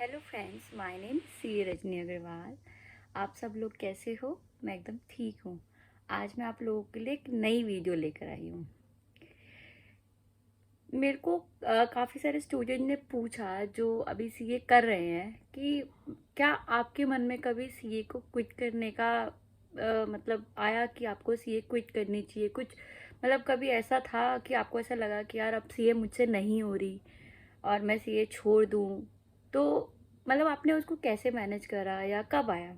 Hello friends, my name सी रजनी अग्रवाल। आप सब लोग कैसे हो? मैं एकदम ठीक हूँ। आज मैं आप लोगों के लिए एक नई वीडियो लेकर आई हूँ। मेरे को काफ़ी सारे स्टूडेंट ने पूछा जो अभी सीए कर रहे हैं कि क्या आपके मन में कभी सीए को क्विट करने का मतलब आया कि आपको सीए क्विट करनी चाहिए? कुछ मतलब कभी ऐसा था कि आपको ऐसा लगा कि यार अब सीए मुझसे नहीं हो रही और मैं सीए छोड़ दूँ? तो मतलब आपने उसको कैसे मैनेज करा या कब आया?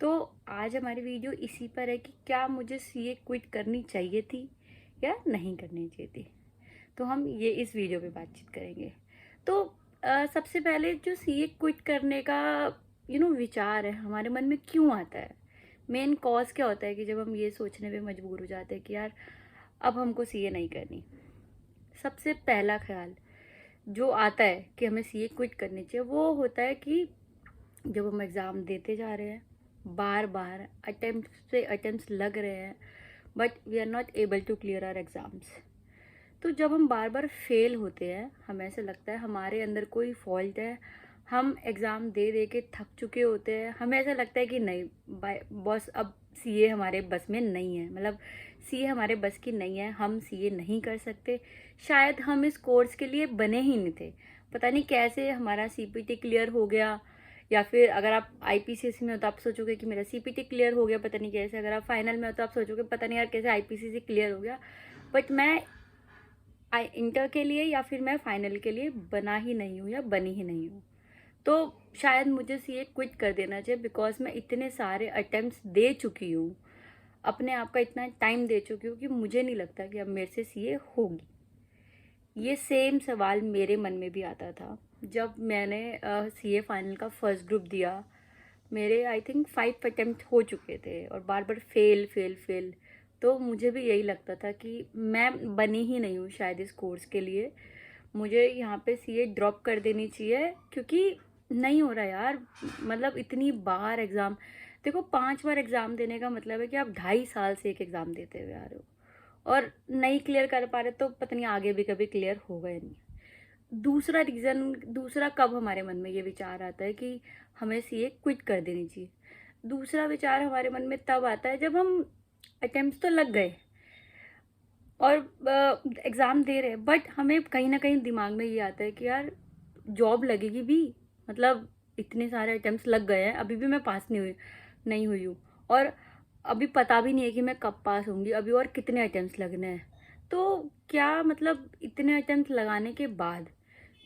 तो आज हमारी वीडियो इसी पर है कि क्या मुझे सीए क्विट करनी चाहिए थी या नहीं करनी चाहिए थी। तो हम ये इस वीडियो पे बातचीत करेंगे। तो सबसे पहले जो सीए क्विट करने का विचार है हमारे मन में क्यों आता है? मेन कॉज क्या होता है कि जब हम ये सोचने पे मजबूर हो जाते हैं कि यार अब हमको सीए नहीं करनी। सबसे पहला ख्याल जो आता है कि हमें सीए क्विट करनी चाहिए वो होता है कि जब हम एग्ज़ाम देते जा रहे हैं, बार बार अटेम्प्ट पे अटेम्प्ट लग रहे हैं, but we are not able to clear our exams. तो जब हम बार बार फेल होते हैं हमें ऐसा लगता है हमारे अंदर कोई फॉल्ट है। हम एग्ज़ाम दे दे के थक चुके होते हैं। हमें ऐसा लगता है कि नहीं बाय बॉस, अब सीए हमारे बस में नहीं है, मतलब सीए हमारे बस की नहीं है, हम सीए नहीं कर सकते। शायद हम इस कोर्स के लिए बने ही नहीं थे। पता नहीं कैसे हमारा सीपीटी क्लियर हो गया, या फिर अगर आप आईपीसीसी में हो तो आप सोचोगे कि मेरा सीपीटी क्लियर हो गया, पता नहीं कैसे। अगर आप फाइनल में हो तो आप सोचोगे पता नहीं यार कैसे आईपीसीसी क्लियर हो गया। बट मैं इंटर के लिए या फिर मैं फाइनल के लिए बना ही नहीं हूँ या बनी ही नहीं हूँ। तो शायद मुझे सीए क्विट कर देना चाहिए, बिकॉज मैं इतने सारे अटेम्प्ट्स दे चुकी हूँ, अपने आप का इतना टाइम दे चुकी हूँ कि मुझे नहीं लगता कि अब मेरे से सीए होगी। ये सेम सवाल मेरे मन में भी आता था जब मैंने सीए फाइनल का फर्स्ट ग्रुप दिया। मेरे आई थिंक 5 अटेम्प्ट हो चुके थे और बार बार फेल फेल फेल। तो मुझे भी यही लगता था कि मैं बनी ही नहीं हूँ शायद इस कोर्स के लिए। मुझे यहाँ पे सीए ड्रॉप कर देनी चाहिए क्योंकि नहीं हो रहा यार। मतलब इतनी बार एग्ज़ाम, देखो 5 बार एग्ज़ाम देने का मतलब है कि आप 2.5 साल से एक एग्ज़ाम देते हुए आ रहे हो और नहीं क्लियर कर पा रहे, तो पता नहीं आगे भी कभी क्लियर होगा या नहीं। दूसरा रीज़न, दूसरा कब हमारे मन में ये विचार आता है कि हमें सीए क्विट कर देनी चाहिए? दूसरा विचार हमारे मन में तब आता है जब हम अटेम्प्ट तो लग गए और एग्ज़ाम दे रहे हैं, बट हमें कहीं ना कहीं दिमाग में ये आता है कि यार जॉब लगेगी भी। मतलब इतने सारे अटेम्प्ट लग गए हैं, अभी भी मैं पास नहीं हुई हूँ। और अभी पता भी नहीं है कि मैं कब पास होंगी, अभी और कितने अटेम्प्ट लगने हैं। तो क्या मतलब इतने अटेम्प्ट लगाने के बाद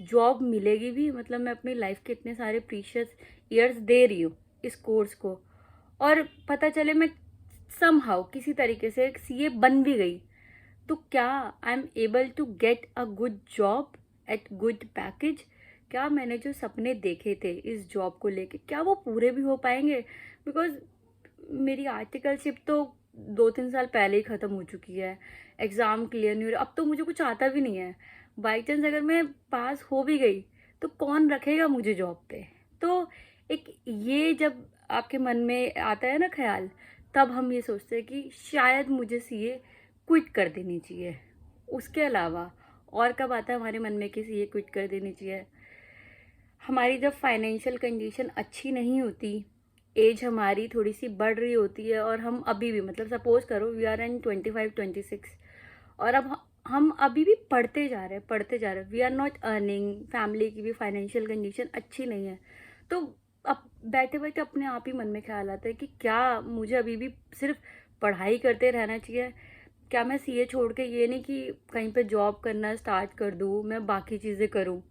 जॉब मिलेगी भी? मतलब मैं अपनी लाइफ के इतने सारे प्रीशियस ईयर्स दे रही हूँ इस कोर्स को, और पता चले मैं समहाउ किसी तरीके से सीए बन भी गई, तो क्या I am able to get a good job at good package? क्या मैंने जो सपने देखे थे इस जॉब को लेके क्या वो पूरे भी हो पाएंगे? बिकॉज मेरी आर्टिकलशिप तो 2-3 साल पहले ही ख़त्म हो चुकी है। एग्ज़ाम क्लियर नहीं हो रहा, अब तो मुझे कुछ आता भी नहीं है। बाई चांस अगर मैं पास हो भी गई तो कौन रखेगा मुझे जॉब पे? तो एक ये जब आपके मन में आता है ना ख्याल, तब हम ये सोचते हैं कि शायद मुझे सीए क्विट कर देनी चाहिए। उसके अलावा और कब आता है हमारे मन में कि सीए क्विट कर देनी चाहिए? हमारी जब फाइनेंशियल कंडीशन अच्छी नहीं होती, एज हमारी थोड़ी सी बढ़ रही होती है और हम अभी भी, मतलब सपोज करो वी आर इन 25-26, और अब हम अभी भी पढ़ते जा रहे हैं, we are not earning, family की भी फाइनेंशियल कंडीशन अच्छी नहीं है। तो अब बैठे बैठे अपने आप ही मन में ख्याल आता है कि क्या मुझे अभी भी सिर्फ पढ़ाई करते रहना चाहिए? क्या मैं सीए छोड़ के ये नहीं कि कहीं पे जॉब करना स्टार्ट कर दूँ, मैं बाकी चीज़ें करूँ?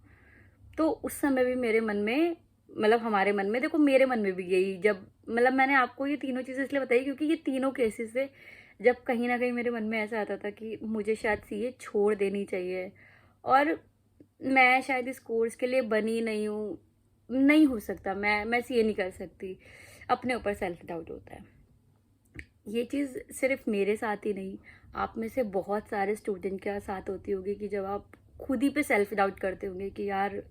तो उस समय भी मेरे मन में, मतलब हमारे मन में, देखो मेरे मन में भी यही, जब मतलब मैंने आपको ये तीनों चीज़ें इसलिए बताई क्योंकि ये तीनों केसेस से जब कहीं ना कहीं मेरे मन में ऐसा आता था कि मुझे शायद सीए छोड़ देनी चाहिए और मैं शायद इस कोर्स के लिए बनी नहीं हूँ, नहीं हो सकता, मैं सीए नहीं कर सकती। अपने ऊपर सेल्फ डाउट होता है। ये चीज़ सिर्फ मेरे साथ ही नहीं, आप में से बहुत सारे स्टूडेंट के साथ होती होगी कि जब आप खुद ही पे सेल्फ डाउट करते होंगे कि यार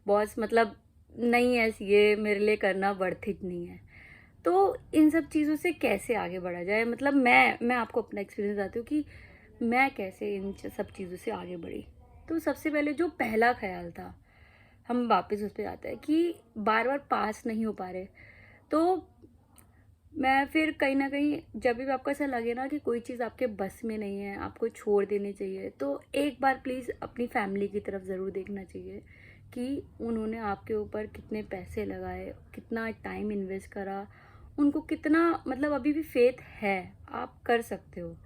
बॉस, मतलब नहीं है ये मेरे लिए करना, वर्थ इट नहीं है। तो इन सब चीज़ों से कैसे आगे बढ़ा जाए? मतलब मैं आपको अपना एक्सपीरियंस बताती हूँ कि मैं कैसे इन सब चीज़ों से आगे बढ़ी। तो सबसे पहले जो पहला ख्याल था हम वापस उस पे आते हैं कि बार बार पास नहीं हो पा रहे। तो मैं फिर कहीं न कहीं जब भी आपको ऐसा लगे ना कि कोई चीज़ आपके बस में नहीं है, आपको छोड़ देनी चाहिए, तो एक बार प्लीज़ अपनी फैमिली की तरफ ज़रूर देखना चाहिए कि उन्होंने आपके ऊपर कितने पैसे लगाए, कितना टाइम इन्वेस्ट करा, उनको कितना मतलब अभी भी फ़ेथ है, आप कर सकते हो।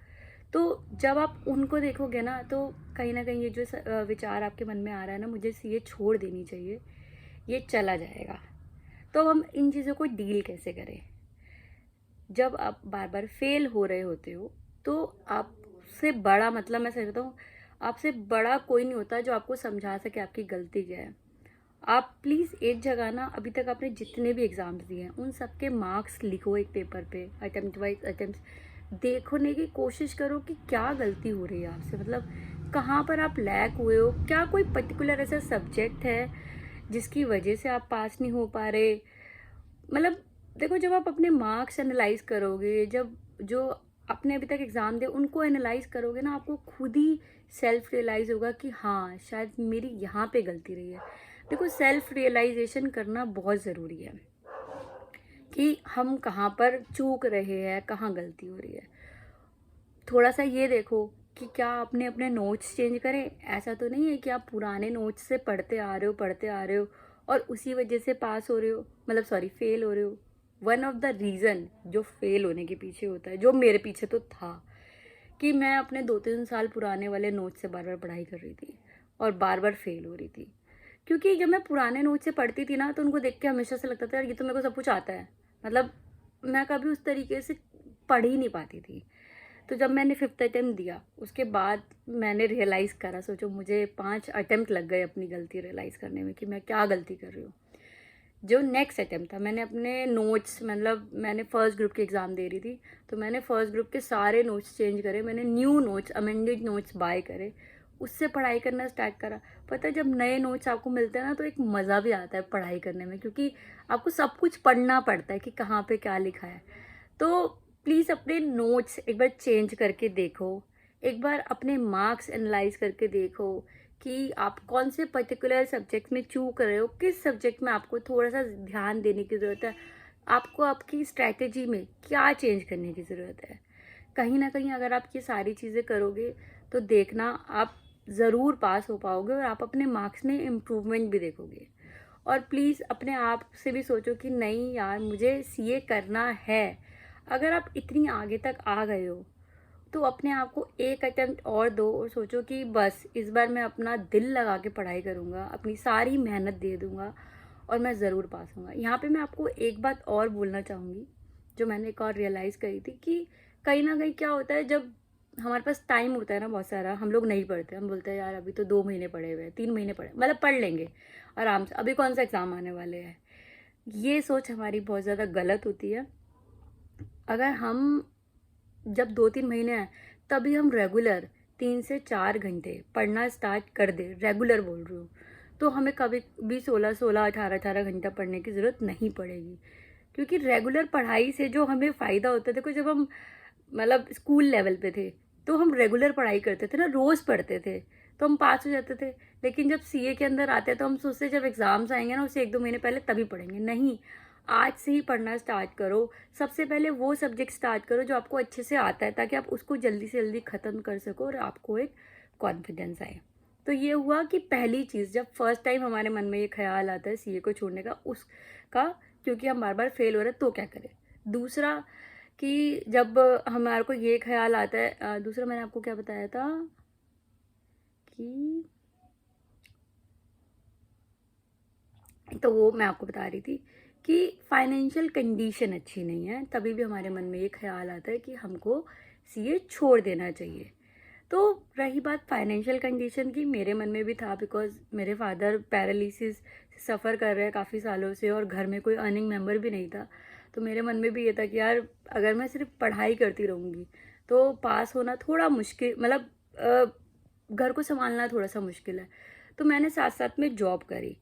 तो जब आप उनको देखोगे ना, तो कहीं न कहीं ये जो विचार आपके मन में आ रहा है ना, मुझे सीए छोड़ देनी चाहिए, ये चला जाएगा। तो अब हम इन चीज़ों को डील कैसे करें? जब आप बार-बार फेल हो रहे होते हो, तो आपसे बड़ा मतलब मैं सच बताऊँ, आपसे बड़ा कोई नहीं होता जो आपको समझा सके आपकी गलती क्या है। आप प्लीज़ एक जगह ना अभी तक आपने जितने भी एग्ज़ाम्स दिए हैं, उन सब के मार्क्स लिखो एक पेपर पे, अटेम्प्ट वाइज़ अटेम्प्ट्स। देखने की कोशिश करो कि क्या गलती हो रही है आपसे, मतलब कहाँ पर आप लैग हुए हो, क्या कोई पर्टिकुलर ऐसा सब्जेक्ट है, जिसकी वजह से आप पास नहीं हो पा रहे। मतलब देखो, जब आप अपने मार्क्स एनालाइज करोगे, जब जो आपने अभी तक एग्ज़ाम दिए उनको एनालाइज करोगे ना, आपको खुद ही सेल्फ रियलाइज़ होगा कि हाँ, शायद मेरी यहाँ पे गलती रही है। देखो, सेल्फ रियलाइजेशन करना बहुत ज़रूरी है कि हम कहाँ पर चूक रहे हैं, कहाँ गलती हो रही है। थोड़ा सा ये देखो कि क्या आपने अपने नोट्स चेंज करें। ऐसा तो नहीं है कि आप पुराने नोट्स से पढ़ते आ रहे हो और उसी वजह से पास हो रहे हो, मतलब सॉरी फेल हो रहे हो। वन ऑफ द रीज़न जो फेल होने के पीछे होता है, जो मेरे पीछे तो था, कि मैं अपने 2-3 साल पुराने वाले नोट्स से बार बार पढ़ाई कर रही थी और बार बार फेल हो रही थी। क्योंकि जब मैं पुराने नोट्स से पढ़ती थी ना, तो उनको देख के हमेशा से लगता था यार ये तो मेरे को सब कुछ आता है, मतलब मैं कभी उस तरीके से पढ़ ही नहीं पाती थी। तो जब मैंने 5th अटेम्प्ट दिया, उसके बाद मैंने रियलाइज़ करा, सोचो मुझे 5 अटेम्प्ट लग गए अपनी गलती रियलाइज़ करने में कि मैं क्या गलती कर रही हूँ। जो नेक्स्ट अटेम्प्ट था, मैंने अपने नोट्स, मतलब मैंने फर्स्ट ग्रुप की एग्ज़ाम दे रही थी, तो मैंने फर्स्ट ग्रुप के सारे नोट्स चेंज करे, मैंने new notes, amended notes buy करे, उससे पढ़ाई करना स्टार्ट करा। पता है, जब नए नोट्स आपको मिलते हैं ना, तो एक मज़ा भी आता है पढ़ाई करने में, क्योंकि आपको सब कुछ पढ़ना पड़ता है कि कहाँ पे क्या लिखा है। तो प्लीज़ अपने नोट्स एक बार चेंज करके देखो, एक बार अपने मार्क्स एनालाइज करके देखो कि आप कौन से पर्टिकुलर सब्जेक्ट में चूक रहे हो, किस सब्जेक्ट में आपको थोड़ा सा ध्यान देने की ज़रूरत है, आपको आपकी स्ट्रैटेजी में क्या चेंज करने की ज़रूरत है। कहीं ना कहीं अगर आप ये सारी चीज़ें करोगे, तो देखना आप ज़रूर पास हो पाओगे और आप अपने मार्क्स में इम्प्रूवमेंट भी देखोगे। और प्लीज़ अपने आप से भी सोचो कि नहीं यार, मुझे सीए करना है। अगर आप इतनी आगे तक आ गए हो, तो अपने आप को एक अटेम्प्ट और दो और सोचो कि बस इस बार मैं अपना दिल लगा के पढ़ाई करूँगा, अपनी सारी मेहनत दे दूँगा और मैं ज़रूर पास होऊंगा। यहाँ पे मैं आपको एक बात और बोलना चाहूँगी, जो मैंने एक और रियलाइज़ करी थी कि कहीं ना कहीं क्या होता है, जब हमारे पास टाइम होता है ना बहुत सारा, हम लोग नहीं पढ़ते। हम बोलते हैं यार अभी तो 2 महीने पड़े हुए हैं, 3 महीने पड़े, मतलब पढ़ लेंगे आराम से, अभी कौन सा एग्ज़ाम आने वाले हैं। ये सोच हमारी बहुत ज़्यादा गलत होती है। अगर हम जब 2-3 महीने हैं, तभी हम रेगुलर 3 से 4 घंटे पढ़ना स्टार्ट कर दे, रेगुलर बोल रही हूँ, तो हमें कभी भी 16-16, 18-18 घंटा पढ़ने की ज़रूरत नहीं पड़ेगी। क्योंकि रेगुलर पढ़ाई से जो हमें फ़ायदा होता है, देखो जब हम मतलब स्कूल लेवल पे थे, तो हम रेगुलर पढ़ाई करते थे ना, रोज़ पढ़ते थे, तो हम पास हो जाते थे। लेकिन जब सीए के अंदर आते हैं, तो हम सोचते जब एग्ज़ाम्स आएंगे ना, उससे 1-2 महीने पहले तभी पढ़ेंगे। नहीं, आज से ही पढ़ना स्टार्ट करो। सबसे पहले वो सब्जेक्ट स्टार्ट करो जो आपको अच्छे से आता है, ताकि आप उसको जल्दी से जल्दी ख़त्म कर सको और आपको एक कॉन्फिडेंस आए। तो ये हुआ कि पहली चीज़, जब फर्स्ट टाइम हमारे मन में ये ख्याल आता है सीए को छोड़ने का, उसका, क्योंकि हम बार बार फेल हो रहे हैं तो क्या करें। दूसरा, कि जब हमारे को ये ख्याल आता है, दूसरा मैंने आपको क्या बताया था कि, तो वो मैं आपको बता रही थी कि फाइनेंशियल कंडीशन अच्छी नहीं है, तभी भी हमारे मन में ये ख्याल आता है कि हमको सीए छोड़ देना चाहिए। तो रही बात फाइनेंशियल कंडीशन की, मेरे मन में भी था, बिकॉज मेरे फादर पैरालिसिस सफ़र कर रहे हैं काफ़ी सालों से और घर में कोई अर्निंग मेंबर भी नहीं था। तो मेरे मन में भी ये था कि यार अगर मैं सिर्फ पढ़ाई करती रहूँगी, तो पास होना थोड़ा मुश्किल, मतलब घर को संभालना थोड़ा सा मुश्किल है। तो मैंने साथ साथ में जॉब करी।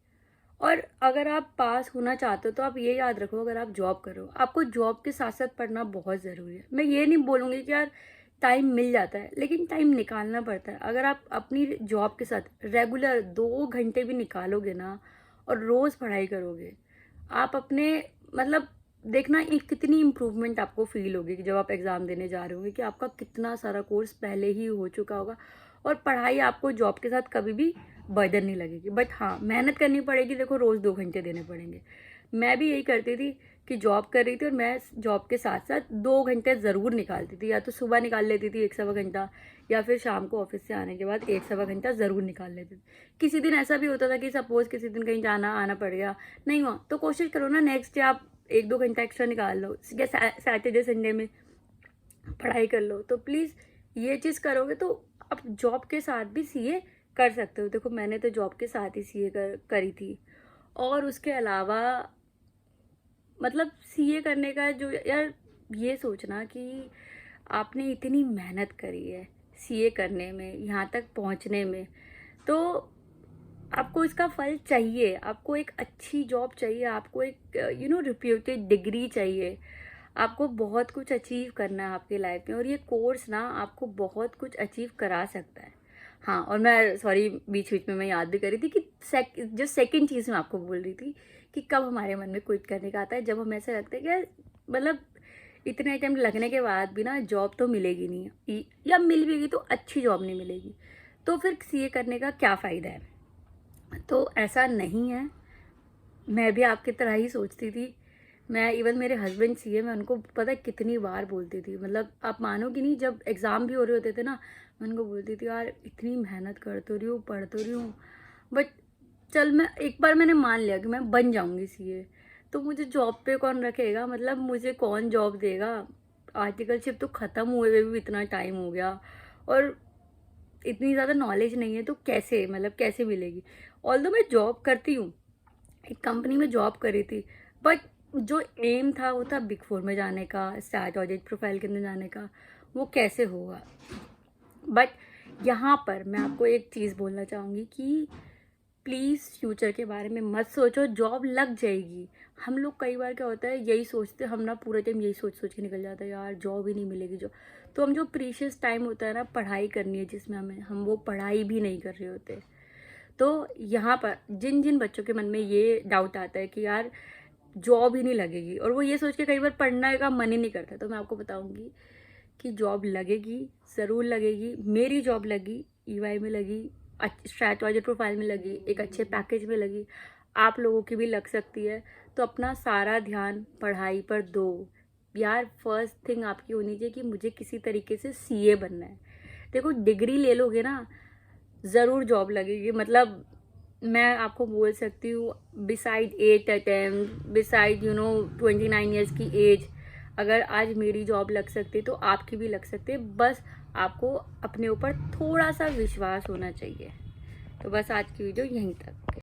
और अगर आप पास होना चाहते हो, तो आप ये याद रखो, अगर आप जॉब कर रहे हो, आपको जॉब के साथ साथ पढ़ना बहुत ज़रूरी है। मैं ये नहीं बोलूँगी कि यार टाइम मिल जाता है, लेकिन टाइम निकालना पड़ता है। अगर आप अपनी जॉब के साथ रेगुलर 2 घंटे भी निकालोगे ना, और रोज़ पढ़ाई करोगे, आप अपने मतलब देखना एक कितनी इम्प्रूवमेंट आपको फ़ील होगी कि जब आप एग्ज़ाम देने जा रहे होंगे कि आपका कितना सारा कोर्स पहले ही हो चुका होगा और पढ़ाई आपको जॉब के साथ कभी भी बर्डन नहीं लगेगी। बट हाँ, मेहनत करनी पड़ेगी, देखो रोज़ 2 घंटे देने पड़ेंगे। मैं भी यही करती थी कि जॉब कर रही थी और मैं जॉब के साथ-साथ 2 घंटे ज़रूर निकालती थी, या तो सुबह निकाल लेती थी 1 सवा घंटा, या फिर शाम को ऑफ़िस से आने के बाद 1 सवा घंटा ज़रूर निकाल लेती थी। किसी दिन ऐसा भी होता था कि सपोज़ किसी दिन कहीं जाना आना पड़ गया, नहीं हुआ, तो कोशिश करो ना नेक्स्ट डे आप 1-2 घंटा एक्स्ट्रा निकाल लो, या सैटरडे संडे में पढ़ाई कर लो। तो प्लीज़ ये चीज़ करोगे तो आप जॉब के साथ भी सीए कर सकते हो। देखो मैंने तो जॉब के साथ ही सीए करी थी, और उसके अलावा मतलब सीए करने का जो यार, ये सोचना कि आपने इतनी मेहनत करी है सीए करने में, यहाँ तक पहुँचने में, तो आपको इसका फल चाहिए, आपको एक अच्छी जॉब चाहिए, आपको एक रिप्यूटेड डिग्री चाहिए, आपको बहुत कुछ अचीव करना है आपकी लाइफ में, और ये कोर्स ना आपको बहुत कुछ अचीव करा सकता है। हाँ, और मैं सॉरी बीच बीच में मैं याद भी कर रही थी कि जो सेकंड चीज़ मैं आपको बोल रही थी कि कब हमारे मन में क्विट करने का आता है, जब हमें ऐसा लगता है कि यार मतलब इतने अटेम्प्ट लगने के बाद भी ना जॉब तो मिलेगी नहीं, या मिल भी गई तो अच्छी जॉब नहीं मिलेगी, तो फिर सीए करने का क्या फ़ायदा है। तो ऐसा नहीं है, मैं भी आपकी तरह ही सोचती थी। मैं इवन मेरे हस्बैंड सीए, मैं उनको पता है कितनी बार बोलती थी, मतलब आप मानोगे नहीं, जब एग्ज़ाम भी हो रहे होते थे ना, मैं उनको बोलती थी यार इतनी मेहनत कर तो रही हूँ, पढ़ तो रही हूँ, बट चल मैं एक बार मैंने मान लिया कि मैं बन जाऊँगी सीए, तो मुझे जॉब पे कौन रखेगा, मतलब मुझे कौन जॉब देगा। आर्टिकलशिप तो ख़त्म हुए हुए भी इतना टाइम हो गया, और इतनी ज़्यादा नॉलेज नहीं है, तो कैसे मतलब कैसे मिलेगी। ऑल्दो मैं जॉब करती हूँ, एक कंपनी में जॉब करी थी, बट जो एम था वो था बिग फोर में जाने का, स्टार्ट ऑडिट प्रोफाइल के अंदर जाने का, वो कैसे होगा। बट यहाँ पर मैं आपको एक चीज़ बोलना चाहूँगी कि प्लीज़ फ्यूचर के बारे में मत सोचो, जॉब लग जाएगी। हम लोग कई बार क्या होता है यही सोचते, हम ना पूरे टाइम यही सोच सोच के निकल जाता है यार जॉब ही नहीं मिलेगी जॉब, तो हम जो प्रीशियस टाइम होता है ना पढ़ाई करनी है जिसमें हमें, हम वो पढ़ाई भी नहीं कर रहे होते। तो यहाँ पर जिन जिन बच्चों के मन में ये डाउट आता है कि यार जॉब ही नहीं लगेगी, और वो ये सोच के कई बार पढ़ने का मन ही नहीं करता, तो मैं आपको बताऊंगी कि जॉब लगेगी, ज़रूर लगेगी। मेरी जॉब लगी, ईवाई में लगी, स्ट्रैटेजी प्रोफाइल में लगी, एक अच्छे पैकेज में लगी, आप लोगों की भी लग सकती है। तो अपना सारा ध्यान पढ़ाई पर दो यार। फर्स्ट थिंग आपकी होनी चाहिए कि मुझे किसी तरीके से सीए बनना है। देखो डिग्री ले लोगे ना, ज़रूर जॉब लगेगी, मतलब मैं आपको बोल सकती हूँ बिसाइड 8 अटेम्प्ट, बिसाइड 29 ईयर्स की एज, अगर आज मेरी जॉब लग सकती है तो आपकी भी लग सकती है। बस आपको अपने ऊपर थोड़ा सा विश्वास होना चाहिए। तो बस आज की वीडियो यहीं तक।